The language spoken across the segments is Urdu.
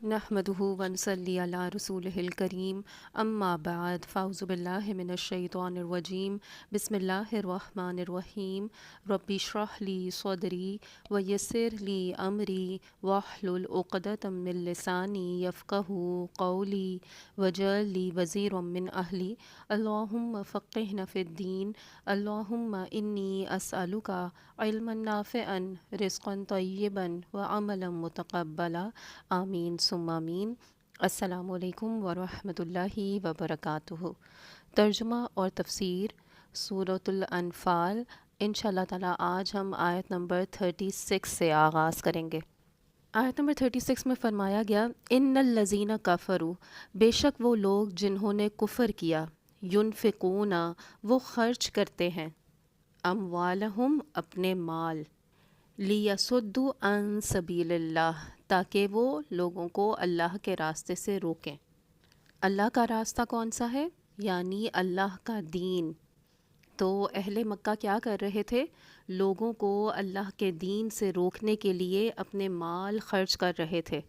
نحمدہ ونصلی علی رسولہ الکریم اما بعد فاعوذ باللہ من الشیطان الرجیم بسم اللہ الرحمن الرحیم رب اشرح لی صدری ویسر لی امری واحلل عقدۃ من لسانی یفقہوا قولی واجعل لی وزیرا من اہلی اللہم فقہنا فی الدین اللہم انی اسألک علما نافعا رزقا طیبا وعملا متقبلا آمین ثم آمین۔ السلام علیکم ورحمۃ اللہ وبرکاتہ۔ ترجمہ اور تفسیر سورۃ الانفال۔ انشاءاللہ تعالی آج ہم آیت نمبر 36 سے آغاز کریں گے۔ آیت نمبر 36 میں فرمایا گیا ان الذین کفروا، بے شک وہ لوگ جنہوں نے کفر کیا، ینفقون، وہ خرچ کرتے ہیں، اموالہم، اپنے مال، لیصدوا عن سبیل اللہ، تاکہ وہ لوگوں کو اللہ کے راستے سے روکیں۔ اللہ کا راستہ کون سا ہے؟ یعنی اللہ کا دین۔ تو اہل مکہ کیا کر رہے تھے؟ لوگوں کو اللہ کے دین سے روکنے کے لیے اپنے مال خرچ کر رہے تھے۔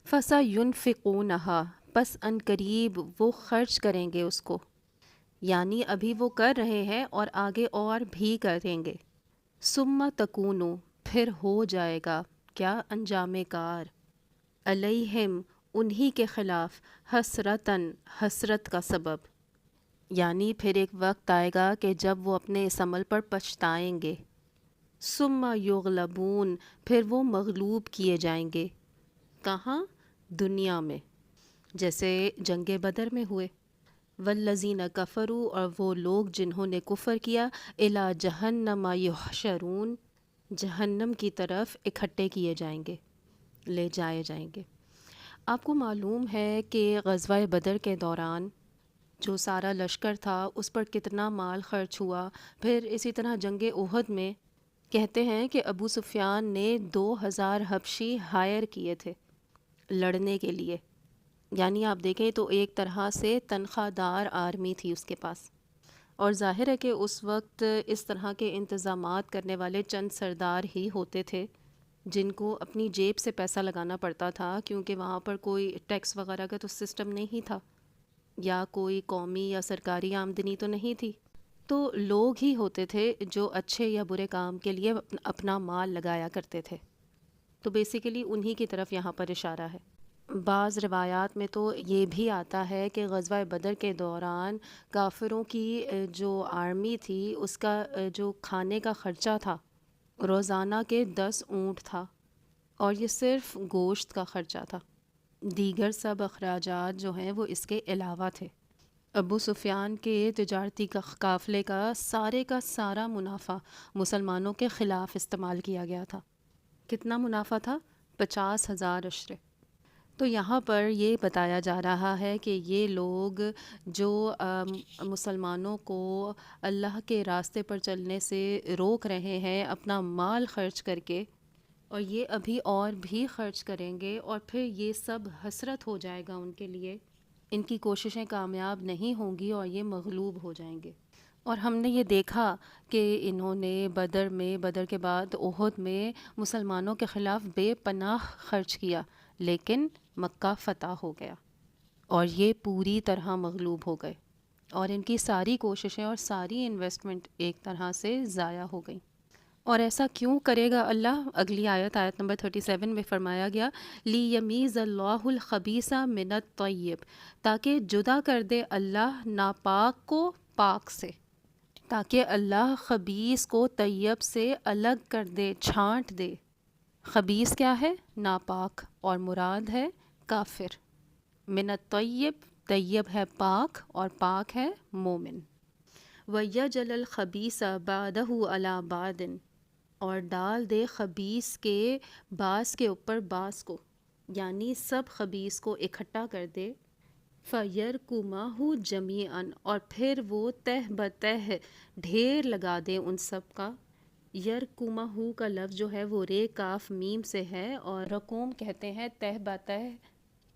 فَسَيُنْفِقُونَهَا، پس ان قریب وہ خرچ کریں گے اس کو، یعنی ابھی وہ کر رہے ہیں اور آگے اور بھی کریں گے۔ ثُمَّ تَكُونُ، پھر ہو جائے گا کیا؟ انجام کار، علیہم، انہی کے خلاف، حسرتاً، حسرت کا سبب، یعنی پھر ایک وقت آئے گا کہ جب وہ اپنے اس عمل پر پچھتائیں گے۔ ثم یغلبون، پھر وہ مغلوب کیے جائیں گے۔ کہاں؟ دنیا میں، جیسے جنگ بدر میں ہوئے۔ والذین کفروا، اور وہ لوگ جنہوں نے کفر کیا، الی جہنم یحشرون، جہنم کی طرف اکٹھے کیے جائیں گے، لے جائے جائیں گے۔ آپ کو معلوم ہے کہ غزوہ بدر کے دوران جو سارا لشکر تھا اس پر کتنا مال خرچ ہوا۔ پھر اسی طرح جنگ احد میں کہتے ہیں کہ ابو سفیان نے 2000 حبشی ہائر کیے تھے لڑنے کے لیے، یعنی آپ دیکھیں تو ایک طرح سے تنخواہ دار آرمی تھی اس کے پاس۔ اور ظاہر ہے کہ اس وقت اس طرح کے انتظامات کرنے والے چند سردار ہی ہوتے تھے جن کو اپنی جیب سے پیسہ لگانا پڑتا تھا، کیونکہ وہاں پر کوئی ٹیکس وغیرہ کا تو سسٹم نہیں تھا، یا کوئی قومی یا سرکاری آمدنی تو نہیں تھی۔ تو لوگ ہی ہوتے تھے جو اچھے یا برے کام کے لیے اپنا مال لگایا کرتے تھے۔ تو بیسیکلی انہی کی طرف یہاں پر اشارہ ہے۔ بعض روایات میں تو یہ بھی آتا ہے کہ غزوہ بدر کے دوران کافروں کی جو آرمی تھی اس کا جو کھانے کا خرچہ تھا روزانہ کے 10 اونٹ تھا، اور یہ صرف گوشت کا خرچہ تھا، دیگر سب اخراجات جو ہیں وہ اس کے علاوہ تھے۔ ابو سفیان کے تجارتی قافلے کا سارا منافع مسلمانوں کے خلاف استعمال کیا گیا تھا۔ کتنا منافع تھا؟ 50,000 اشرے۔ تو یہاں پر یہ بتایا جا رہا ہے کہ یہ لوگ جو مسلمانوں کو اللہ کے راستے پر چلنے سے روک رہے ہیں اپنا مال خرچ کر کے، اور یہ ابھی اور بھی خرچ کریں گے، اور پھر یہ سب حسرت ہو جائے گا ان کے لیے، ان کی کوششیں کامیاب نہیں ہوں گی اور یہ مغلوب ہو جائیں گے۔ اور ہم نے یہ دیکھا کہ انہوں نے بدر کے بعد احد میں مسلمانوں کے خلاف بے پناہ خرچ کیا، لیکن مکہ فتح ہو گیا اور یہ پوری طرح مغلوب ہو گئے، اور ان کی ساری کوششیں اور ساری انویسٹمنٹ ایک طرح سے ضائع ہو گئیں۔ اور ایسا کیوں کرے گا اللہ؟ اگلی آیت نمبر 37 میں فرمایا گیا لیمیز اللہ الخبیث من الطیب، تاکہ جدا کر دے اللہ ناپاک کو پاک سے، تاکہ اللہ خبیث کو طیب سے الگ کر دے، چھانٹ دے۔ خبیث کیا ہے؟ ناپاک، اور مراد ہے کافر۔ من الطیب، طیب ہے پاک، اور پاک ہے مومن۔ وَيَجْعَلَ الْخَبِيثَ بَعْضَهُ عَلَى بَعْضٍ، اور ڈال دے خبیث کے بعض کے اوپر بعض کو، یعنی سب خبیث کو اکٹھا کر دے۔ فَيَرْكُمَهُ جَمِيعًا، اور پھر وہ تہ بتہ ڈھیر لگا دے ان سب کا۔ یرکمہ کا لفظ جو ہے وہ رے کاف میم سے ہے، اور رقوم کہتے ہیں تہ بتہ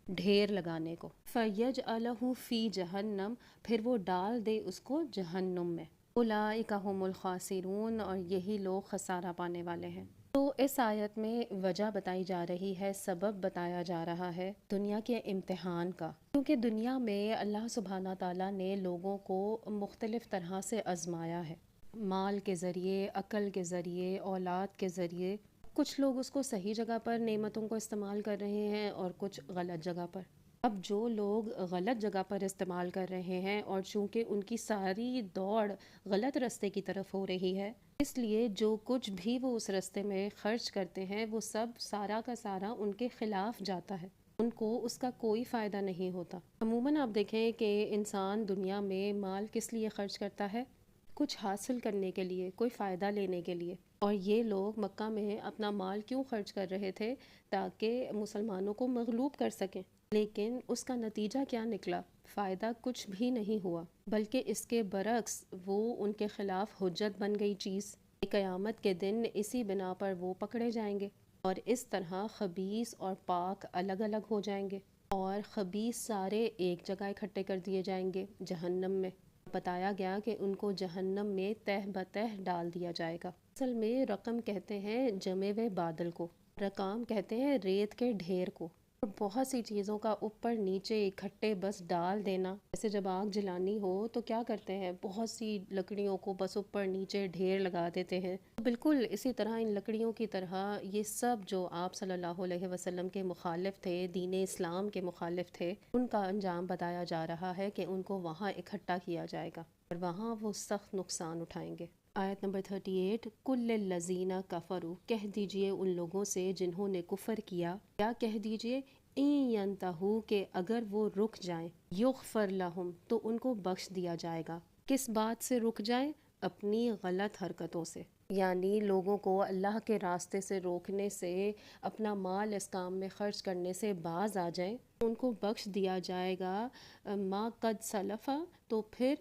ڈھیر لگانے کو۔ فَيَجْعَلَهُ فِي جَهَنَّمَ، پھر وہ ڈال دے اس کو جہنم میں۔ اولئک ھم الخاسرون، اور یہی لوگ خسارہ پانے والے ہیں۔ تو اس آیت میں وجہ بتائی جا رہی ہے، سبب بتایا جا رہا ہے دنیا کے امتحان کا، کیونکہ دنیا میں اللہ سبحانہ تعالیٰ نے لوگوں کو مختلف طرح سے آزمایا ہے، مال کے ذریعے، عقل کے ذریعے، اولاد کے ذریعے۔ کچھ لوگ اس کو صحیح جگہ پر نعمتوں کو استعمال کر رہے ہیں اور کچھ غلط جگہ پر۔ اب جو لوگ غلط جگہ پر استعمال کر رہے ہیں اور چونکہ ان کی ساری دوڑ غلط راستے کی طرف ہو رہی ہے، اس لیے جو کچھ بھی وہ اس راستے میں خرچ کرتے ہیں وہ سب سارا کا سارا ان کے خلاف جاتا ہے، ان کو اس کا کوئی فائدہ نہیں ہوتا۔ عموماً آپ دیکھیں کہ انسان دنیا میں مال کس لیے خرچ کرتا ہے؟ کچھ حاصل کرنے کے لیے، کوئی فائدہ لینے کے لیے۔ اور یہ لوگ مکہ میں اپنا مال کیوں خرچ کر رہے تھے؟ تاکہ مسلمانوں کو مغلوب کر سکیں، لیکن اس کا نتیجہ کیا نکلا؟ فائدہ کچھ بھی نہیں ہوا، بلکہ اس کے برعکس وہ ان کے خلاف حجت بن گئی چیز۔ قیامت کے دن اسی بنا پر وہ پکڑے جائیں گے، اور اس طرح خبیث اور پاک الگ الگ ہو جائیں گے، اور خبیث سارے ایک جگہ اکٹھے کر دیے جائیں گے جہنم میں۔ بتایا گیا کہ ان کو جہنم میں تہہ بتہ ڈال دیا جائے گا۔ اصل میں رقم کہتے ہیں جمے ہوئے بادل کو، رقام کہتے ہیں ریت کے ڈھیر کو، اور بہت سی چیزوں کا اوپر نیچے اکٹھے بس ڈال دینا۔ جیسے جب آگ جلانی ہو تو کیا کرتے ہیں، بہت سی لکڑیوں کو بس اوپر نیچے ڈھیر لگا دیتے ہیں۔ بالکل اسی طرح ان لکڑیوں کی طرح یہ سب جو آپ صلی اللہ علیہ وسلم کے مخالف تھے، دین اسلام کے مخالف تھے، ان کا انجام بتایا جا رہا ہے کہ ان کو وہاں اکٹھا کیا جائے گا اور وہاں وہ سخت نقصان اٹھائیں گے۔ آیت نمبر 38، کل الذین کفروا، کہہ دیجئے ان لوگوں سے جنہوں نے کفر کیا، کیا کہہ دیجئے، ان ینتہوا، کہ اگر وہ رک جائیں، یغفر لہم، تو ان کو بخش دیا جائے گا۔ کس بات سے رک جائیں؟ اپنی غلط حرکتوں سے، یعنی لوگوں کو اللہ کے راستے سے روکنے سے، اپنا مال اس کام میں خرچ کرنے سے باز آ جائیں، ان کو بخش دیا جائے گا۔ ما قد سلفا، تو پھر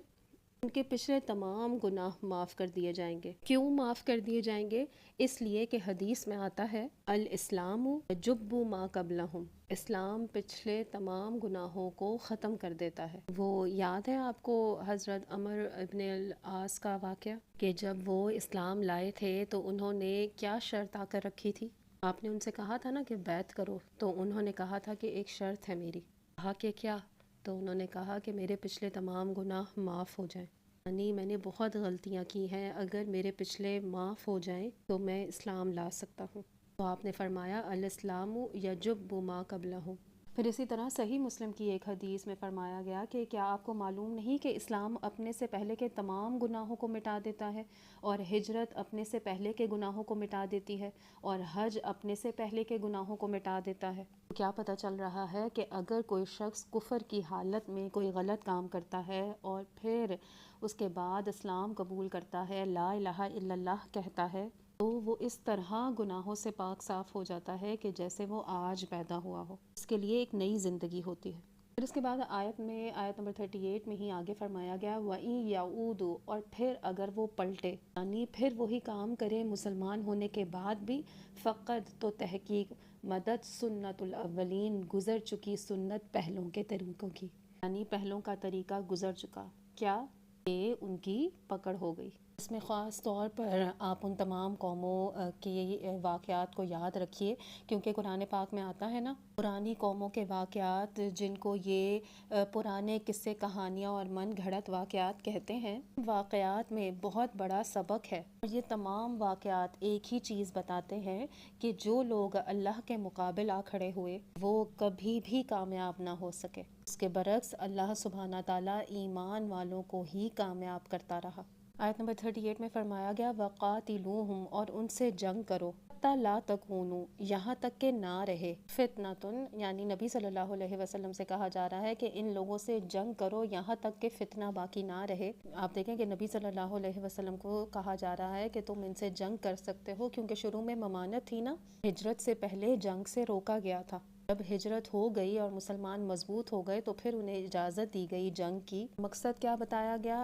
ان کے پچھلے تمام گناہ معاف کر دیے جائیں گے۔ کیوں معاف کر دیے جائیں گے؟ اس لیے کہ حدیث میں آتا ہے، الاسلام یجب ما قبلہم، اسلام پچھلے تمام گناہوں کو ختم کر دیتا ہے۔ وہ یاد ہے آپ کو حضرت عمر ابن العاص کا واقعہ، کہ جب وہ اسلام لائے تھے تو انہوں نے کیا شرط آ کر رکھی تھی؟ آپ نے ان سے کہا تھا نا کہ بیعت کرو، تو انہوں نے کہا تھا کہ ایک شرط ہے میری۔ کہا کہ کیا؟ تو انہوں نے کہا کہ میرے پچھلے تمام گناہ معاف ہو جائیں، یعنی میں نے بہت غلطیاں کی ہیں، اگر میرے پچھلے معاف ہو جائیں تو میں اسلام لا سکتا ہوں۔ تو آپ نے فرمایا الاسلام یجب ما قبلہ۔ پھر اسی طرح صحیح مسلم کی ایک حدیث میں فرمایا گیا کہ کیا آپ کو معلوم نہیں کہ اسلام اپنے سے پہلے کے تمام گناہوں کو مٹا دیتا ہے، اور ہجرت اپنے سے پہلے کے گناہوں کو مٹا دیتی ہے، اور حج اپنے سے پہلے کے گناہوں کو مٹا دیتا ہے۔ کیا پتہ چل رہا ہے کہ اگر کوئی شخص کفر کی حالت میں کوئی غلط کام کرتا ہے اور پھر اس کے بعد اسلام قبول کرتا ہے، لا الہ الا اللہ کہتا ہے، تو وہ اس طرح گناہوں سے پاک صاف ہو جاتا ہے کہ جیسے وہ آج پیدا ہوا ہو، اس کے لیے ایک نئی زندگی ہوتی ہے۔ پھر اس کے بعد آیت نمبر 38 میں ہی آگے فرمایا گیا، وَإِن يَعُودُوا، اور پھر اگر وہ پلٹے، یعنی پھر وہی کام کرے مسلمان ہونے کے بعد بھی، فقط، تو تحقیق، مدد سنت الاولین، گزر چکی سنت پہلوں کے طریقوں کی، یعنی پہلوں کا طریقہ گزر چکا، کیا کہ ان کی پکڑ ہو گئی۔ اس میں خاص طور پر آپ ان تمام قوموں کے واقعات کو یاد رکھیے، کیونکہ قرآن پاک میں آتا ہے نا، پرانی قوموں کے واقعات جن کو یہ پرانے قصے کہانیاں اور من گھڑت واقعات کہتے ہیں، واقعات میں بہت بڑا سبق ہے، اور یہ تمام واقعات ایک ہی چیز بتاتے ہیں کہ جو لوگ اللہ کے مقابل آ کھڑے ہوئے وہ کبھی بھی کامیاب نہ ہو سکے، اس کے برعکس اللہ سبحانہ تعالیٰ ایمان والوں کو ہی کامیاب کرتا رہا۔ آیت نمبر 38 میں فرمایا گیا، وَقَاتِلُوهُمْ، اور ان سے جنگ کرو، حَتَّى لَا تَكُونُوا، یہاں تک کہ نہ رہے، فِتْنَةٌ، یعنی نبی صلی اللہ علیہ وسلم سے کہا جا رہا ہے کہ ان لوگوں سے جنگ کرو یہاں تک کہ فتنہ باقی نہ رہے۔ آپ دیکھیں کہ نبی صلی اللہ علیہ وسلم کو کہا جا رہا ہے کہ تم ان سے جنگ کر سکتے ہو، کیونکہ شروع میں ممانعت تھی نا، ہجرت سے پہلے جنگ سے روکا گیا تھا۔ جب ہجرت ہو گئی اور مسلمان مضبوط ہو گئے تو پھر انہیں اجازت دی گئی جنگ کی۔ مقصد کیا بتایا گیا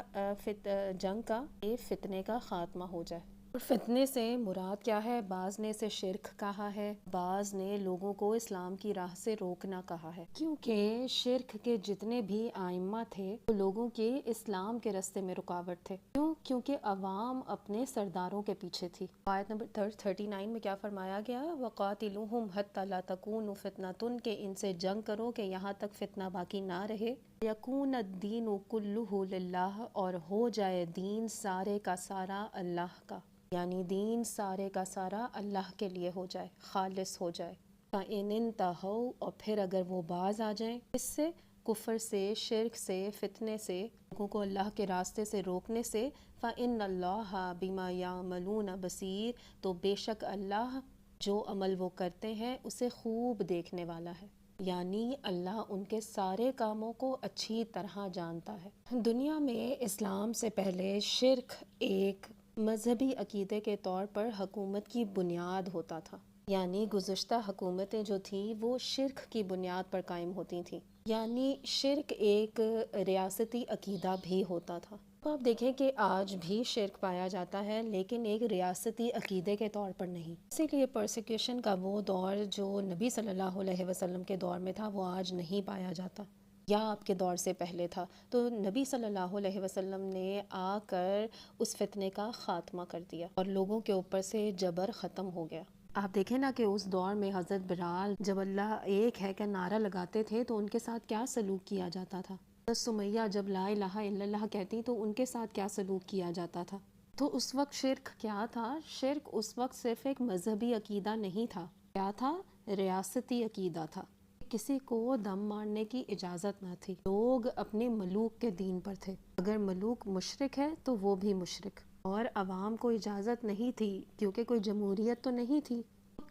جنگ کا؟ کہ فتنے کا خاتمہ ہو جائے۔ اور فتنے سے مراد کیا ہے؟ بعض نے اسے شرک کہا ہے، بعض نے لوگوں کو اسلام کی راہ سے روکنا کہا ہے، کیونکہ شرک کے جتنے بھی آئمہ تھے وہ لوگوں کے اسلام کے راستے میں رکاوٹ تھے۔ کیوں؟ کیونکہ عوام اپنے سرداروں کے پیچھے تھی۔ آیت نمبر 39 میں کیا فرمایا گیا؟ وَقَاتِلُوهُمْ حَتَّى لَا تَكُونُ فِتْنَةٌ، کہ ان سے جنگ کرو کہ یہاں تک فتنہ باقی نہ رہے، یکون الدین کلہ للہ، اور ہو جائے دین سارے کا سارا اللہ کا، یعنی دین سارے کا سارا اللہ کے لیے ہو جائے، خالص ہو جائے۔ فَإِنِ انْتَهَوْا، اور پھر اگر وہ باز آ جائیں اس سے، کفر سے، شرک سے، فتنے سے، لوگوں کو اللہ کے راستے سے روکنے سے، فَإِنَّ اللَّهَ بِمَا يَعْمَلُونَ بَصِيرٌ، تو بے شک اللہ جو عمل وہ کرتے ہیں اسے خوب دیکھنے والا ہے، یعنی اللہ ان کے سارے کاموں کو اچھی طرح جانتا ہے۔ دنیا میں اسلام سے پہلے شرک ایک مذہبی عقیدے کے طور پر حکومت کی بنیاد ہوتا تھا، یعنی گزشتہ حکومتیں جو تھیں وہ شرک کی بنیاد پر قائم ہوتی تھیں، یعنی شرک ایک ریاستی عقیدہ بھی ہوتا تھا۔ تو آپ دیکھیں کہ آج بھی شرک پایا جاتا ہے لیکن ایک ریاستی عقیدے کے طور پر نہیں، اسی لیے پرسیکیوشن کا وہ دور جو نبی صلی اللہ علیہ وسلم کے دور میں تھا وہ آج نہیں پایا جاتا، یا آپ کے دور سے پہلے تھا۔ تو نبی صلی اللہ علیہ وسلم نے آ کر اس فتنے کا خاتمہ کر دیا اور لوگوں کے اوپر سے جبر ختم ہو گیا۔ آپ دیکھیں نا کہ اس دور میں حضرت بلال جب اللہ ایک ہے کا نعرہ لگاتے تھے تو ان کے ساتھ کیا سلوک کیا جاتا تھا، حضرت سمیہ جب لا الہ الا اللہ کہتی تو ان کے ساتھ کیا سلوک کیا جاتا تھا۔ تو اس وقت شرک کیا تھا؟ شرک اس وقت صرف ایک مذہبی عقیدہ نہیں تھا، کیا تھا؟ ریاستی عقیدہ تھا۔ کسی کو دم مارنے کی اجازت نہ تھی، لوگ اپنے ملوک کے دین پر تھے، اگر ملوک مشرک ہے تو وہ بھی مشرک، اور عوام کو اجازت نہیں تھی کیونکہ کوئی جمہوریت تو نہیں تھی،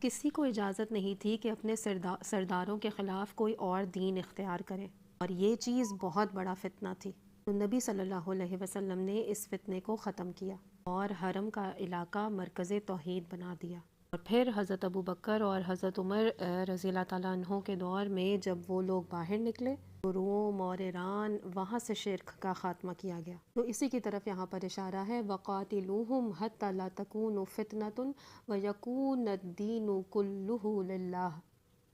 کسی کو اجازت نہیں تھی کہ اپنے سرداروں کے خلاف کوئی اور دین اختیار کرے، اور یہ چیز بہت بڑا فتنہ تھی۔ تو نبی صلی اللہ علیہ وسلم نے اس فتنے کو ختم کیا اور حرم کا علاقہ مرکز توحید بنا دیا۔ اور پھر حضرت ابوبکر اور حضرت عمر رضی اللہ تعالیٰ عنہ کے دور میں جب وہ لوگ باہر نکلے تو روم اور ایران، وہاں سے شرک کا خاتمہ کیا گیا۔ تو اسی کی طرف یہاں پر اشارہ ہے وَقَاتِلُوهُمْ حَتَّى لَا تَكُونُ فِتْنَةٌ وَيَكُونَ الدِّينُ كُلُّهُ لِلَّهِ،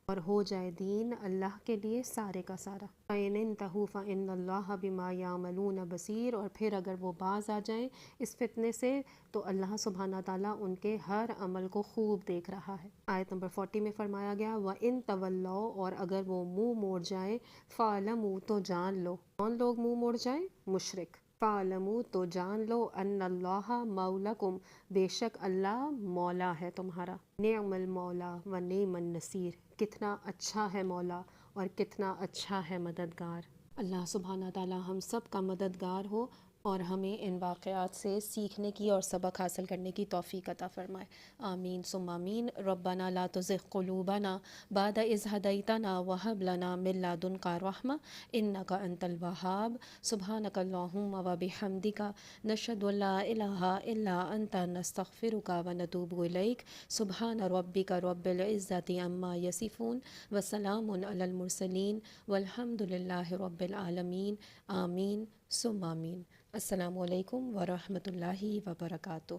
اور ہو جائے دین اللہ کے لیے سارے کا سارا۔ فَإِنِ انْتَهُوا فَإِنَّ اللَّهَ بِمَا يَعْمَلُونَ بَصِيرٌ، اور پھر اگر وہ باز آ جائیں اس فتنے سے تو اللہ سبحانہ تعالیٰ ان کے ہر عمل کو خوب دیکھ رہا ہے۔ آیت نمبر 40 میں فرمایا گیا وَإِن تَوَلَّوْا، اور اگر وہ منہ موڑ جائیں، فَاعْلَمُوا، تو جان لو، کون لوگ منہ موڑ جائیں؟ مشرک۔ فَاعْلَمُوا، تو جان لو، أَنَّ اللَّهَ مَوْلَكُمْ، بے شک اللہ مولا ہے تمہارا، نعم المولا و نعم النصیر، کتنا اچھا ہے مولا اور کتنا اچھا ہے مددگار۔ اللہ سبحانہ تعالی ہم سب کا مددگار ہو اور ہمیں ان واقعات سے سیکھنے کی اور سبق حاصل کرنے کی توفیق عطا فرمائے، آمین ثم آمین۔ ربنا لا تزغ قلوبنا بعد اذ هديتنا وهب لنا من لدنك رحمة انك انت الوهاب، سبحانك اللهم وبحمدك نشهد ان لا اله الا انت نستغفرك ونتوب اليك، سبحان ربك رب العزة عما يصفون وسلام على المرسلين والحمد لله رب العالمين، آمین ثم آمین۔ السلام علیکم ورحمۃ اللہ وبرکاتہ۔